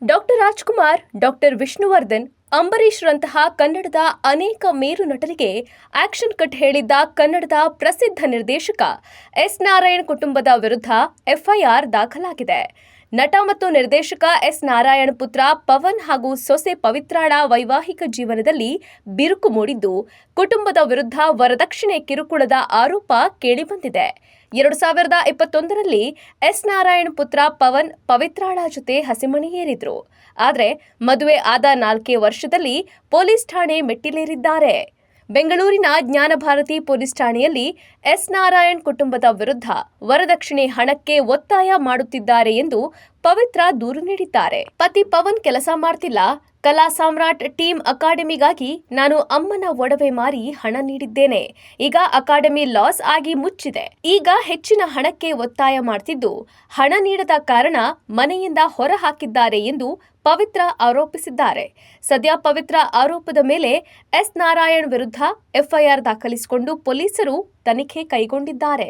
Doctor Rajkumar, doctor Vishnuvardhan, ಅಂಬರೀಷ್ರಂತಹ ಕನ್ನಡದ ಅನೇಕ ಮೇರು ನಟರಿಗೆ ಆಕ್ಷನ್ ಕಟ್ ಹೇಳಿದ್ದ ಕನ್ನಡದ ಪ್ರಸಿದ್ಧ ನಿರ್ದೇಶಕ ಎಸ್ ನಾರಾಯಣ್ ಕುಟುಂಬದ ವಿರುದ್ಧ ಎಫ್ಐಆರ್ ದಾಖಲಾಗಿದೆ. ನಟ ಮತ್ತು ನಿರ್ದೇಶಕ ಎಸ್ ನಾರಾಯಣ್ ಪುತ್ರ ಪವನ್ ಹಾಗೂ ಸೊಸೆ ಪವಿತ್ರಾಳ ವೈವಾಹಿಕ ಜೀವನದಲ್ಲಿ ಬಿರುಕು ಮೂಡಿದ್ದು, ಕುಟುಂಬದ ವಿರುದ್ಧ ವರದಕ್ಷಿಣೆ ಕಿರುಕುಳದ ಆರೋಪ ಕೇಳಿಬಂದಿದೆ. 2021ರಲ್ಲಿ ಎಸ್ ನಾರಾಯಣ್ ಪುತ್ರ ಪವನ್ ಪವಿತ್ರಾಳ ಜೊತೆ ಹಸಿಮಣೆ ಏರಿದ್ರು. ಆದರೆ ಮದುವೆ ಆದ 4 ವರ್ಷದಲ್ಲಿ ಪೊಲೀಸ್ ಠಾಣೆ ಮೆಟ್ಟಿಲೇರಿದ್ದಾರೆ. ಬೆಂಗಳೂರಿನ ಜ್ಞಾನಭಾರತಿ ಪೊಲೀಸ್ ಠಾಣೆಯಲ್ಲಿ ಎಸ್ ನಾರಾಯಣ್ ಕುಟುಂಬದ ವಿರುದ್ಧ ವರದಕ್ಷಿಣೆ ಹಣಕ್ಕೆ ಒತ್ತಾಯ ಮಾಡುತ್ತಿದ್ದಾರೆ ಎಂದು ಪವಿತ್ರ ದೂರು ನೀಡಿದ್ದಾರೆ. ಪತಿ ಪವನ್ ಕೆಲಸ ಮಾಡ್ತಿಲ್ಲ, ಕಲಾ ಸಾಮ್ರಾಟ್ ಟೀಮ್ ಅಕಾಡೆಮಿಗಾಗಿ ನಾನು ಅಮ್ಮನ ಒಡವೆ ಮಾರಿ ಹಣ ನೀಡಿದ್ದೇನೆ. ಈಗ ಅಕಾಡೆಮಿ ಲಾಸ್ ಆಗಿ ಮುಚ್ಚಿದೆ. ಈಗ ಹೆಚ್ಚಿನ ಹಣಕ್ಕೆ ಒತ್ತಾಯ ಮಾಡ್ತಿದ್ದು, ಹಣ ನೀಡದ ಕಾರಣ ಮನೆಯಿಂದ ಹೊರ ಹಾಕಿದ್ದಾರೆ ಎಂದು ಪವಿತ್ರ ಆರೋಪಿಸಿದ್ದಾರೆ. ಸದ್ಯ ಪವಿತ್ರ ಆರೋಪದ ಮೇಲೆ ಎಸ್ ನಾರಾಯಣ್ ವಿರುದ್ಧ ಎಫ್ಐಆರ್ ದಾಖಲಿಸಿಕೊಂಡು ಪೊಲೀಸರು ತನಿಖೆ ಕೈಗೊಂಡಿದ್ದಾರೆ.